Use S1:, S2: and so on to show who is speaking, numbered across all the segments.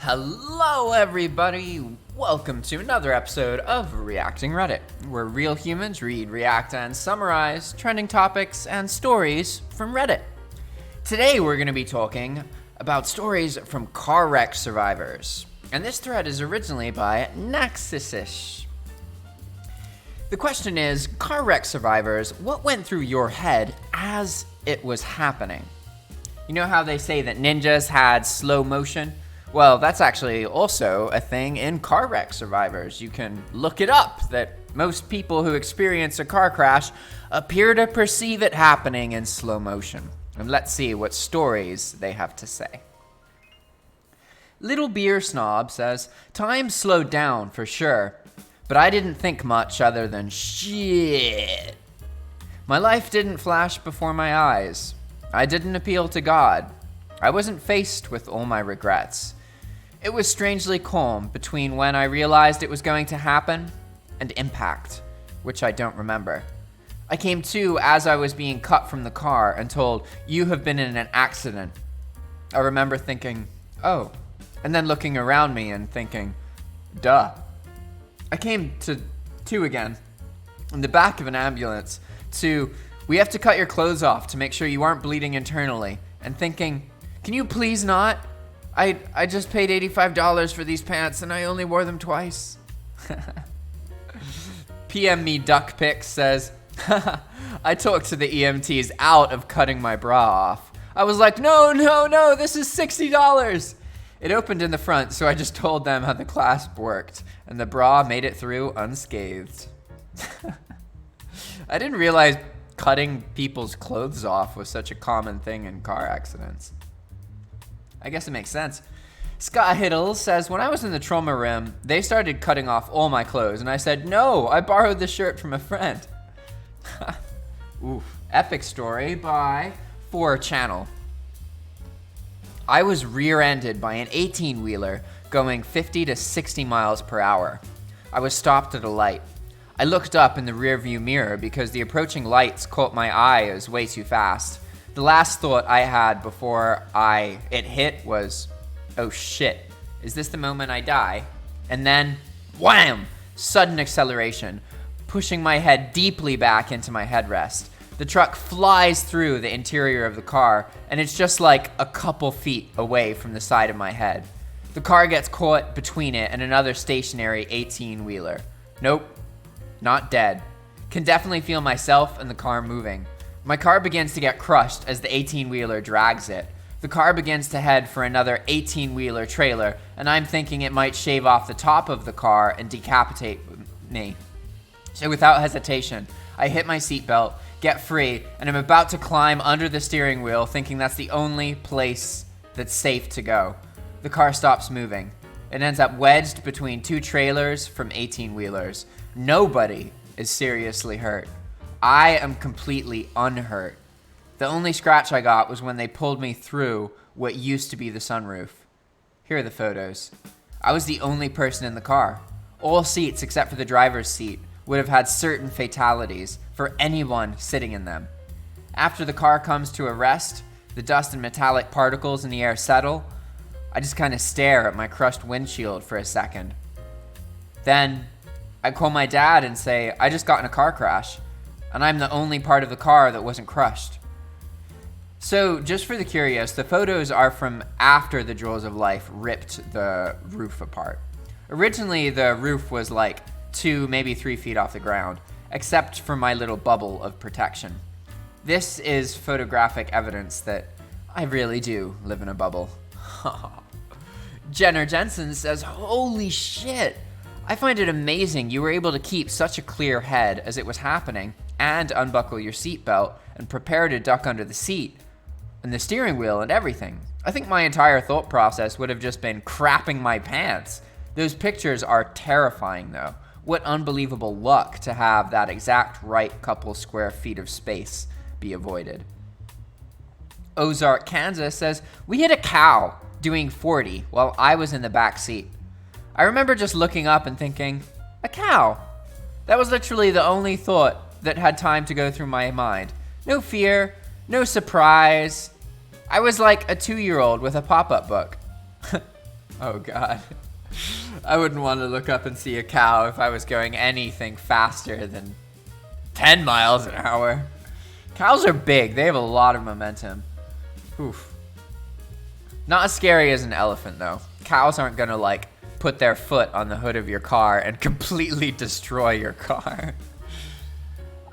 S1: Hello everybody! Welcome to another episode of Reacting Reddit, where real humans read, react, and summarize trending topics and stories from Reddit. Today we're going to be talking about stories from car wreck survivors, and this thread is originally by Naxisish. The question is, car wreck survivors, what went through your head as it was happening? You know how they say that ninjas had slow motion? Well, that's actually also a thing in car wreck survivors. You can look it up, that most people who experience a car crash appear to perceive it happening in slow motion. And let's see what stories they have to say. Little Beer Snob says, time slowed down for sure, but I didn't think much other than shit. My life didn't flash before my eyes. I didn't appeal to God. I wasn't faced with all my regrets. It was strangely calm between when I realized it was going to happen and impact, which I don't remember. I came to as I was being cut from the car and told, "You have been in an accident." I remember thinking, "Oh," and then looking around me and thinking, "Duh." I came to again, in the back of an ambulance, to, "We have to cut your clothes off to make sure you aren't bleeding internally," and thinking, "Can you please not? I just paid $85 for these pants and I only wore them twice." PM Me Duck Pic says, I talked to the EMTs out of cutting my bra off. I was like, no, this is $60. It opened in the front, so I just told them how the clasp worked, and the bra made it through unscathed. I didn't realize cutting people's clothes off was such a common thing in car accidents. I guess it makes sense. Scott Hiddle says, when I was in the trauma room, they started cutting off all my clothes, and I said, no, I borrowed this shirt from a friend. Oof. Epic story by 4Channel. I was rear-ended by an 18-wheeler going 50 to 60 miles per hour. I was stopped at a light. I looked up in the rearview mirror because the approaching lights caught my eye as way too fast. The last thought I had before it hit was, oh shit, is this the moment I die? And then, wham! Sudden acceleration, pushing my head deeply back into my headrest. The truck flies through the interior of the car, and it's just like a couple feet away from the side of my head. The car gets caught between it and another stationary 18-wheeler. Nope, not dead. Can definitely feel myself and the car moving. My car begins to get crushed as the 18-wheeler drags it. The car begins to head for another 18-wheeler trailer, and I'm thinking it might shave off the top of the car and decapitate me. So without hesitation, I hit my seatbelt, get free, and I'm about to climb under the steering wheel, thinking that's the only place that's safe to go. The car stops moving. It ends up wedged between two trailers from 18-wheelers. Nobody is seriously hurt. I am completely unhurt. The only scratch I got was when they pulled me through what used to be the sunroof. Here are the photos. I was the only person in the car. All seats except for the driver's seat would have had certain fatalities for anyone sitting in them. After the car comes to a rest, the dust and metallic particles in the air settle. I just kind of stare at my crushed windshield for a second. Then I call my dad and say, I just got in a car crash, and I'm the only part of the car that wasn't crushed. So, just for the curious, the photos are from after the Jaws of Life ripped the roof apart. Originally, the roof was like 2, maybe 3 feet off the ground, except for my little bubble of protection. This is photographic evidence that I really do live in a bubble. Jenner Jensen says, holy shit! I find it amazing you were able to keep such a clear head as it was happening and unbuckle your seatbelt and prepare to duck under the seat and the steering wheel and everything. I think my entire thought process would have just been crapping my pants. Those pictures are terrifying though. What unbelievable luck to have that exact right couple square feet of space be avoided. Ozark, Kansas says, we hit a cow doing 40 while I was in the back seat. I remember just looking up and thinking, a cow. That was literally the only thought that had time to go through my mind. No fear, no surprise. I was like a 2-year-old with a pop-up book. Oh God. I wouldn't want to look up and see a cow if I was going anything faster than 10 miles an hour. Cows are big. They have a lot of momentum. Oof. Not as scary as an elephant, though. Cows aren't gonna, like, put their foot on the hood of your car and completely destroy your car.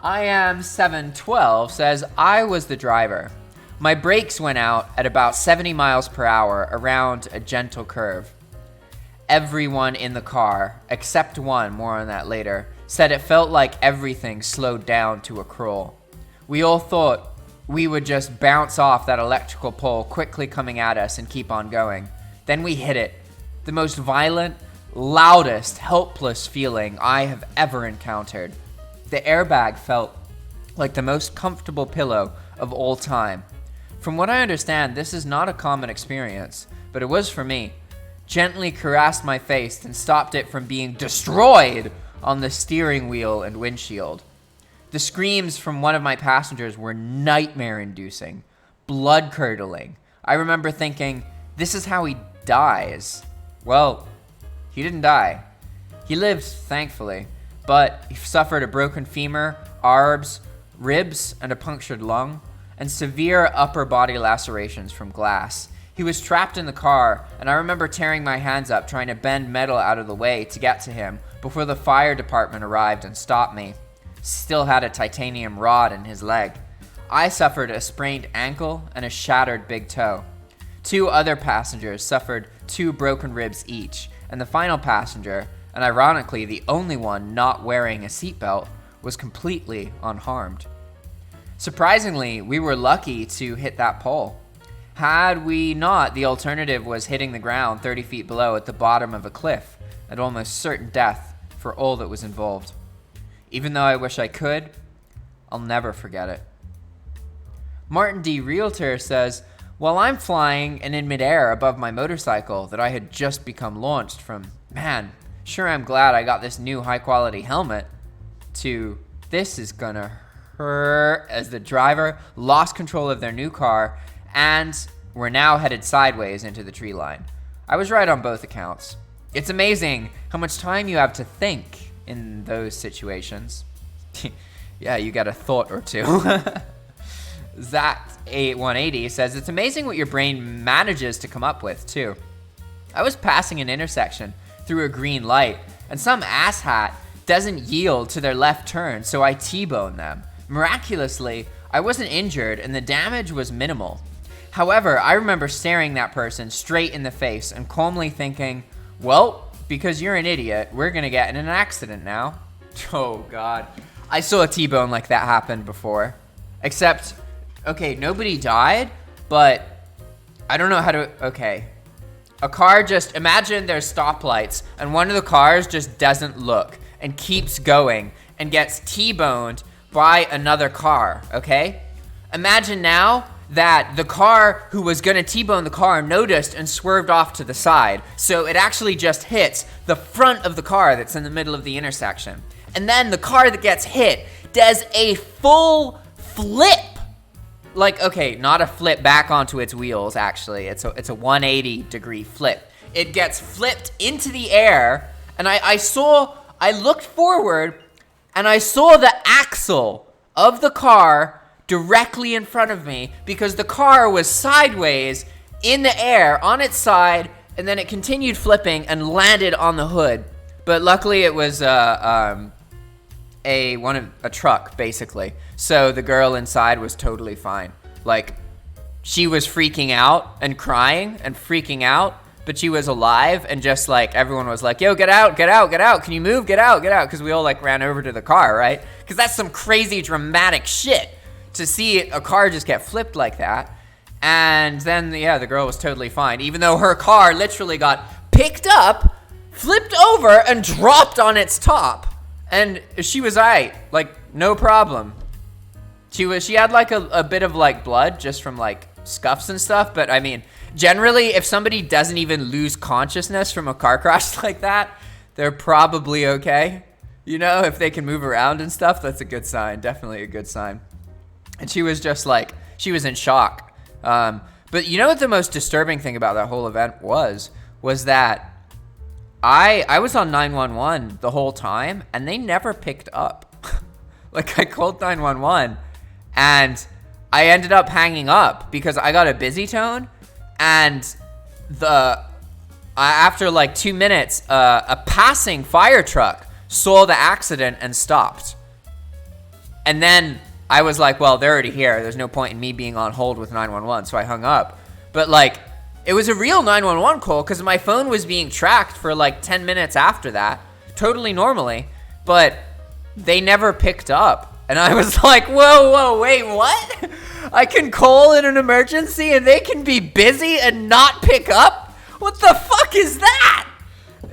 S1: I am 712 says, I was the driver. My brakes went out at about 70 miles per hour around a gentle curve. Everyone in the car, except one, more on that later, said it felt like everything slowed down to a crawl. We all thought we would just bounce off that electrical pole quickly coming at us and keep on going. Then we hit it. The most violent, loudest, helpless feeling I have ever encountered. The airbag felt like the most comfortable pillow of all time. From what I understand, this is not a common experience, but it was for me. Gently caressed my face and stopped it from being destroyed on the steering wheel and windshield. The screams from one of my passengers were nightmare-inducing, blood-curdling. I remember thinking, this is how he dies. Well, he didn't die. He lived, thankfully, but he suffered a broken femur, arbs, ribs, and a punctured lung, and severe upper body lacerations from glass. He was trapped in the car, and I remember tearing my hands up trying to bend metal out of the way to get to him before the fire department arrived and stopped me. Still had a titanium rod in his leg. I suffered a sprained ankle and a shattered big toe. 2 other passengers suffered 2 broken ribs each, and the final passenger, and ironically the only one not wearing a seatbelt, was completely unharmed. Surprisingly, we were lucky to hit that pole. Had we not, the alternative was hitting the ground 30 feet below at the bottom of a cliff, at almost certain death for all that was involved. Even though I wish I could, I'll never forget it. Martin D. Realtor says, while I'm flying and in midair above my motorcycle that I had just become launched from, man, sure I'm glad I got this new high-quality helmet, to this is gonna hurt, as the driver lost control of their new car and were now headed sideways into the tree line. I was right on both accounts. It's amazing how much time you have to think in those situations. Yeah, you got a thought or two. Zach180 says, it's amazing what your brain manages to come up with, too. I was passing an intersection through a green light, and some asshat doesn't yield to their left turn, so I T-boned them. Miraculously, I wasn't injured, and the damage was minimal. However, I remember staring that person straight in the face and calmly thinking, well, because you're an idiot, we're gonna get in an accident now. Oh, God. I saw a T-bone like that happen before. Except, okay, nobody died, but I don't know how to, okay. A car just, imagine there's stoplights, and one of the cars just doesn't look and keeps going and gets T-boned by another car, okay? Imagine now that the car who was gonna T-bone the car noticed and swerved off to the side. So it actually just hits the front of the car that's in the middle of the intersection. And then the car that gets hit does a full flip. Like, okay, not a flip back onto its wheels, actually. It's a 180-degree flip. It gets flipped into the air, and I looked forward, and I saw the axle of the car directly in front of me because the car was sideways in the air on its side, and then it continued flipping and landed on the hood. But luckily it was a truck, basically. So the girl inside was totally fine. Like, she was freaking out and crying and freaking out, but she was alive, and just like everyone was like, yo, get out, can you move, get out, because we all like ran over to the car, right? Because that's some crazy dramatic shit to see a car just get flipped like that. And then, yeah, the girl was totally fine, even though her car literally got picked up, flipped over, and dropped on its top. And she was alright, like, no problem. She had like a bit of like blood just from like scuffs and stuff, but I mean, generally, if somebody doesn't even lose consciousness from a car crash like that, they're probably okay. You know, if they can move around and stuff, that's a good sign, definitely a good sign. And she was just like, she was in shock. But you know what the most disturbing thing about that whole event was was that I was on 911 the whole time, and they never picked up. Like, I called 911, and I ended up hanging up because I got a busy tone, and after like 2 minutes, a passing fire truck saw the accident and stopped. And then I was like, well, they're already here. There's no point in me being on hold with 911, so I hung up. But like, it was a real 911 call because my phone was being tracked for like 10 minutes after that, totally normally, but they never picked up. And I was like, whoa, wait, what? I can call in an emergency and they can be busy and not pick up? What the fuck is that?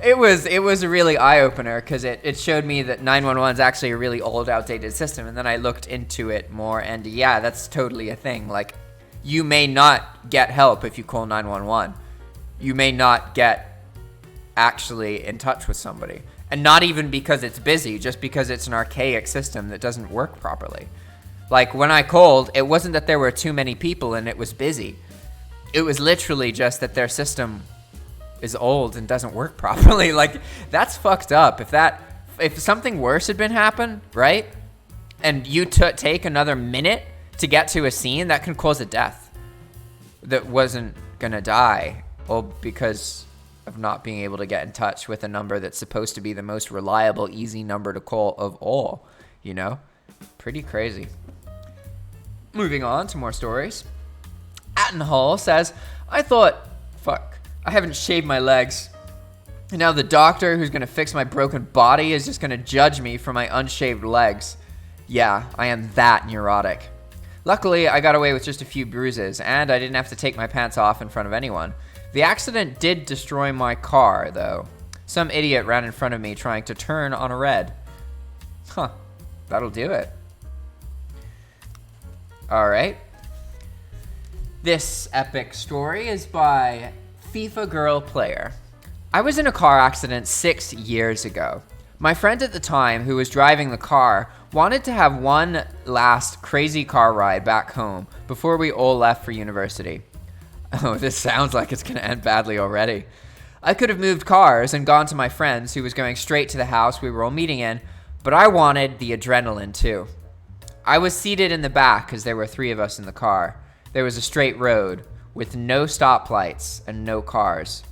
S1: It was a really eye-opener because it showed me that 911 is actually a really old, outdated system. And then I looked into it more, and yeah, that's totally a thing. Like, you may not get help if you call 911. You may not get actually in touch with somebody. And not even because it's busy, just because it's an archaic system that doesn't work properly. Like, when I called, it wasn't that there were too many people and it was busy. It was literally just that their system is old and doesn't work properly. Like, that's fucked up. If something worse had been happen, right? And you take another minute to get to a scene, that can cause a death that wasn't gonna die, all because of not being able to get in touch with a number that's supposed to be the most reliable, easy number to call of all, you know? Pretty crazy. Moving on to more stories. Attenhall says, I haven't shaved my legs. And now the doctor who's gonna fix my broken body is just gonna judge me for my unshaved legs. Yeah, I am that neurotic. Luckily, I got away with just a few bruises, and I didn't have to take my pants off in front of anyone. The accident did destroy my car, though. Some idiot ran in front of me trying to turn on a red. Huh, that'll do it. Alright. This epic story is by FIFA Girl Player. I was in a car accident 6 years ago. My friend at the time, who was driving the car, wanted to have one last crazy car ride back home before we all left for university. Oh, this sounds like it's going to end badly already. I could have moved cars and gone to my friend's, who was going straight to the house we were all meeting in, but I wanted the adrenaline too. I was seated in the back because there were 3 of us in the car. There was a straight road with no stoplights and no cars.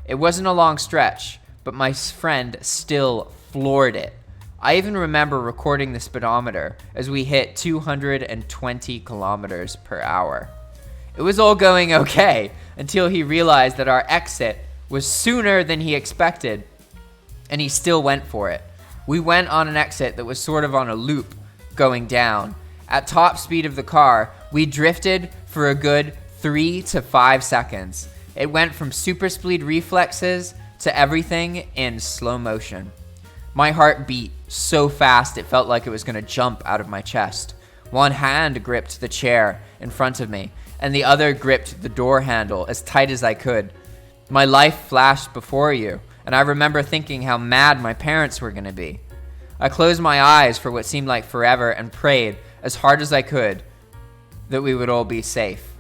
S1: It wasn't a long stretch, but my friend still floored it. I even remember recording the speedometer as we hit 220 kilometers per hour. It was all going okay until he realized that our exit was sooner than he expected, and he still went for it. We went on an exit that was sort of on a loop going down. At top speed of the car, we drifted for a good 3 to 5 seconds. It went from super speed reflexes to everything in slow motion. My heart beat so fast it felt like it was going to jump out of my chest. One hand gripped the chair in front of me, and the other gripped the door handle as tight as I could. My life flashed before you, and I remember thinking how mad my parents were going to be. I closed my eyes for what seemed like forever and prayed as hard as I could that we would all be safe.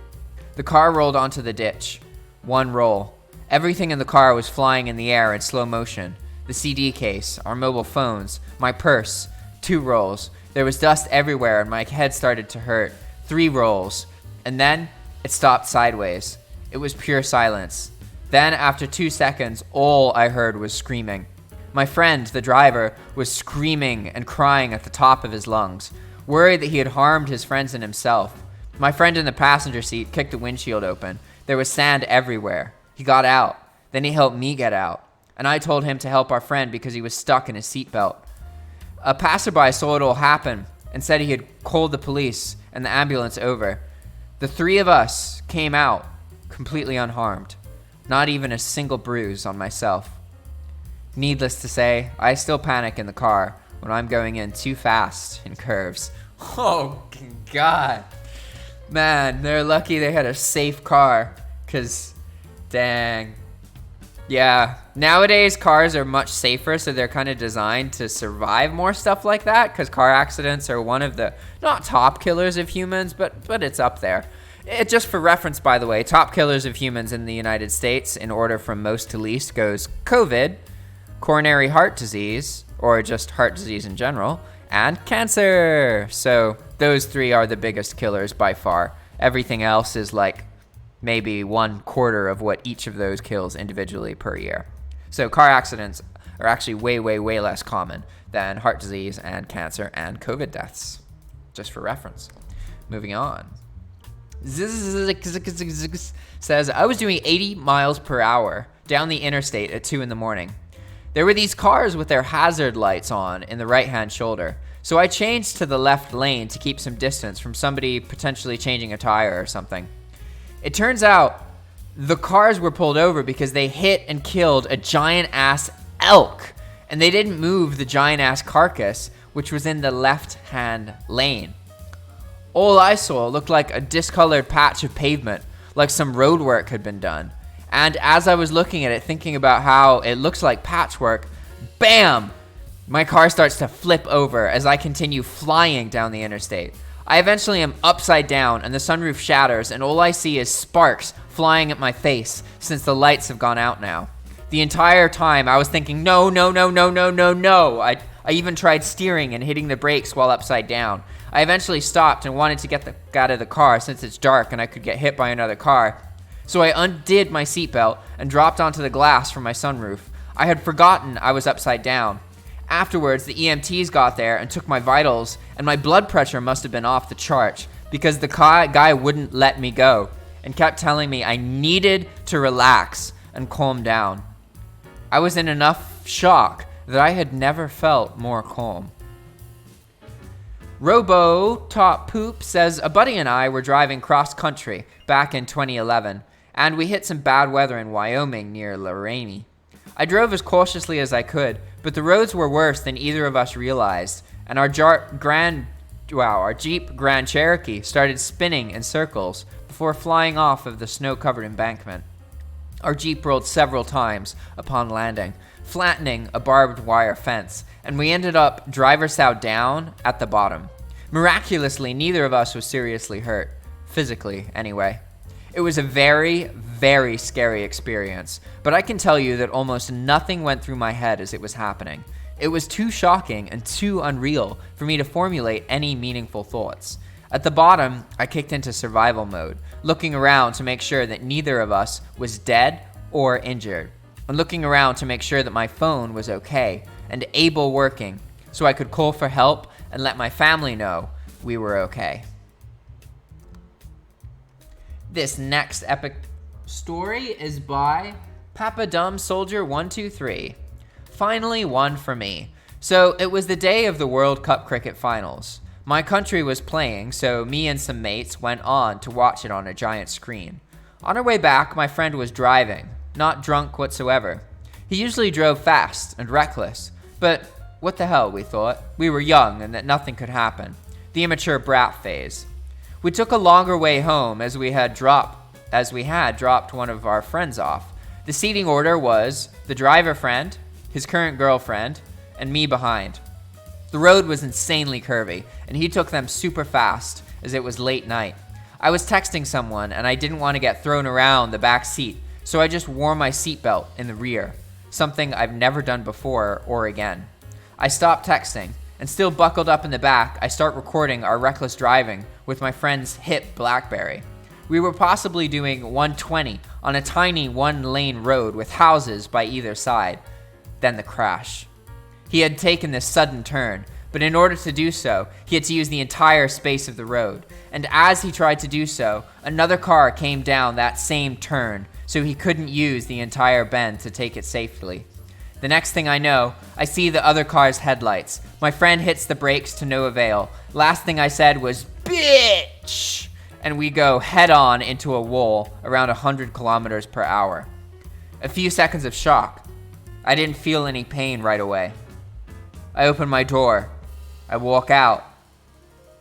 S1: The car rolled onto the ditch. One roll. Everything in the car was flying in the air in slow motion. The CD case, our mobile phones, my purse. 2 rolls. There was dust everywhere and my head started to hurt. 3 rolls. And then it stopped sideways. It was pure silence. Then after 2 seconds, all I heard was screaming. My friend, the driver, was screaming and crying at the top of his lungs, worried that he had harmed his friends and himself. My friend in the passenger seat kicked the windshield open. There was sand everywhere. He got out. Then he helped me get out. And I told him to help our friend because he was stuck in his seatbelt. A passerby saw it all happen and said he had called the police and the ambulance over. The 3 of us came out completely unharmed. Not even a single bruise on myself. Needless to say, I still panic in the car when I'm going in too fast in curves. Oh, God. Man, they're lucky they had a safe car, because, dang. Yeah, nowadays cars are much safer, so they're kind of designed to survive more stuff like that, because car accidents are one of the, not top killers of humans, but it's up there. Just for reference, by the way, top killers of humans in the United States, in order from most to least, goes COVID, coronary heart disease, or just heart disease in general, and cancer. So those three are the biggest killers by far. Everything else is like maybe 1/4 of what each of those kills individually per year. So car accidents are actually way, way, way less common than heart disease and cancer and COVID deaths. Just for reference. Moving on. Says, I was doing 80 miles per hour down the interstate at 2 in the morning. There were these cars with their hazard lights on in the right-hand shoulder. So I changed to the left lane to keep some distance from somebody potentially changing a tire or something. It turns out the cars were pulled over because they hit and killed a giant-ass elk. And they didn't move the giant-ass carcass, which was in the left-hand lane. All I saw looked like a discolored patch of pavement, like some road work had been done. And as I was looking at it, thinking about how it looks like patchwork, bam! My car starts to flip over as I continue flying down the interstate. I eventually am upside down and the sunroof shatters and all I see is sparks flying at my face since the lights have gone out now. The entire time I was thinking, no, no, no, no, no, no, no. I even tried steering and hitting the brakes while upside down. I eventually stopped and wanted to get out of the car since it's dark and I could get hit by another car. So I undid my seatbelt and dropped onto the glass from my sunroof. I had forgotten I was upside down. Afterwards, the EMTs got there and took my vitals, and my blood pressure must have been off the charts because the guy wouldn't let me go and kept telling me I needed to relax and calm down. I was in enough shock that I had never felt more calm. Robo Top Poop says, a buddy and I were driving cross country back in 2011, and we hit some bad weather in Wyoming near Laramie. I drove as cautiously as I could, but the roads were worse than either of us realized, and our Jeep Grand Cherokee started spinning in circles before flying off of the snow-covered embankment. Our Jeep rolled several times upon landing, flattening a barbed wire fence, and we ended up driver's side down at the bottom. Miraculously, neither of us was seriously hurt, physically anyway. It was a very, very scary experience, but I can tell you that almost nothing went through my head as it was happening. It was too shocking and too unreal for me to formulate any meaningful thoughts. At the bottom, I kicked into survival mode, looking around to make sure that neither of us was dead or injured, and looking around to make sure that my phone was okay and able working so I could call for help and let my family know we were okay. This next epic story is by Papa Dumb Soldier 123. Finally one for me. So it was the day of the World Cup cricket finals. My country was playing, so me and some mates went on to watch it on a giant screen. On our way back, my friend was driving, not drunk whatsoever. He usually drove fast and reckless, but what the hell, we thought. We were young and that nothing could happen. The immature brat phase. We took a longer way home as we had dropped one of our friends off. The seating order was the driver friend, his current girlfriend, and me behind. The road was insanely curvy, and he took them super fast as it was late night. I was texting someone, and I didn't want to get thrown around the back seat, so I just wore my seatbelt in the rear, something I've never done before or again. I stopped texting, and still buckled up in the back, I start recording our reckless driving with my friend's hip BlackBerry. We were possibly doing 120 on a tiny one-lane road with houses by either side. Then the crash. He had taken this sudden turn, but in order to do so, he had to use the entire space of the road. And as he tried to do so, another car came down that same turn, so he couldn't use the entire bend to take it safely. The next thing I know, I see the other car's headlights. My friend hits the brakes to no avail. Last thing I said was, "Bitch!" And we go head on into a wall around 100 kilometers per hour. A few seconds of shock. I didn't feel any pain right away. I open my door. I walk out.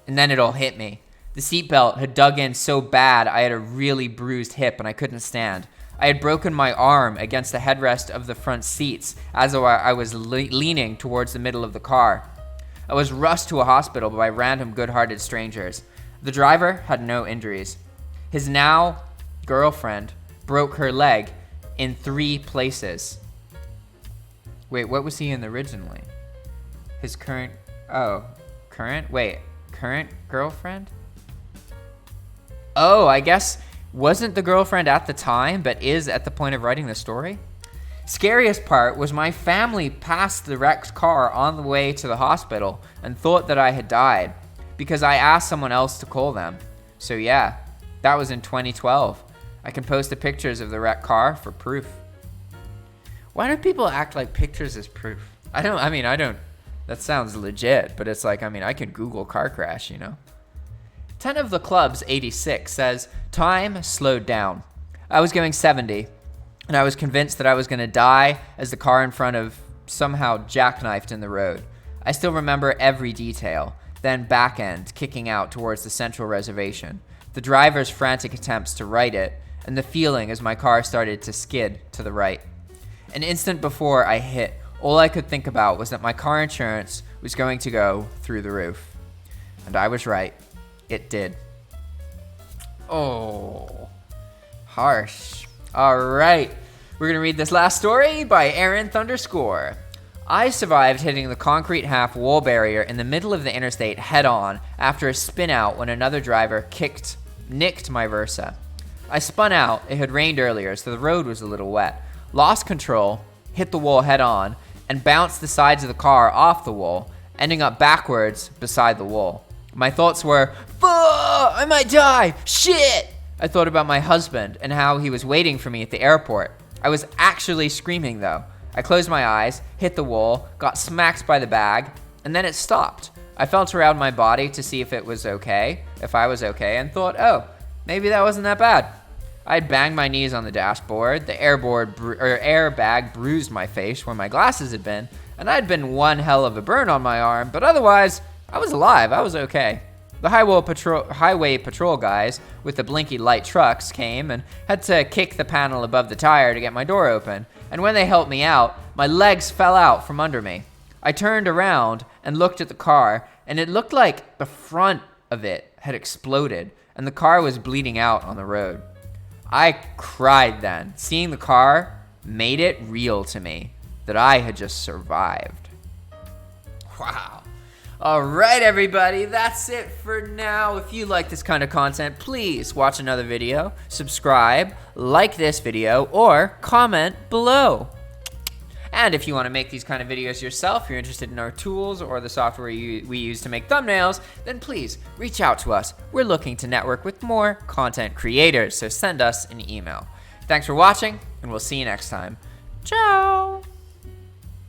S1: And then it all hit me. The seatbelt had dug in so bad I had a really bruised hip and I couldn't stand. I had broken my arm against the headrest of the front seats as I was leaning towards the middle of the car. I was rushed to a hospital by random good-hearted strangers. The driver had no injuries. His now girlfriend broke her leg in 3 places. Wait, what was he in originally? His current girlfriend? Oh, I guess wasn't the girlfriend at the time, but is at the point of writing the story? Scariest part was my family passed the wrecked car on the way to the hospital and thought that I had died because I asked someone else to call them. So yeah, that was in 2012. I can post the pictures of the wrecked car for proof. Why do people act like pictures is proof? I don't. That sounds legit, but it's like, I can Google car crash, you know? 10 of the club's 86 says, time slowed down. I was going 70, and I was convinced that I was going to die as the car in front of somehow jackknifed in the road. I still remember every detail, then back end kicking out towards the central reservation, the driver's frantic attempts to right it, and the feeling as my car started to skid to the right. An instant before I hit, all I could think about was that my car insurance was going to go through the roof. And I was right. It did. Oh, harsh. All right. We're going to read this last story by Aaron Thunderscore. I survived hitting the concrete half wall barrier in the middle of the interstate head on after a spin out when another driver nicked my Versa. I spun out. It had rained earlier, so the road was a little wet. Lost control, hit the wall head on, and bounced the sides of the car off the wall, ending up backwards beside the wall. My thoughts were, fuck, I might die, shit! I thought about my husband and how he was waiting for me at the airport. I was actually screaming though. I closed my eyes, hit the wall, got smacked by the bag, and then it stopped. I felt around my body to see if I was okay, and thought, oh, maybe that wasn't that bad. I'd banged my knees on the dashboard, the airbag bruised my face where my glasses had been, and I'd been one hell of a burn on my arm, but otherwise, I was alive, I was okay. The highway patrol guys with the blinky light trucks came and had to kick the panel above the tire to get my door open, and when they helped me out, my legs fell out from under me. I turned around and looked at the car, and it looked like the front of it had exploded, and the car was bleeding out on the road. I cried then. Seeing the car made it real to me that I had just survived. Wow. All right, everybody, that's it for now. If you like this kind of content, please watch another video, subscribe, like this video, or comment below. And if you want to make these kind of videos yourself, you're interested in our tools or the software we use to make thumbnails, then please reach out to us. We're looking to network with more content creators, so send us an email. Thanks for watching, and we'll see you next time. Ciao!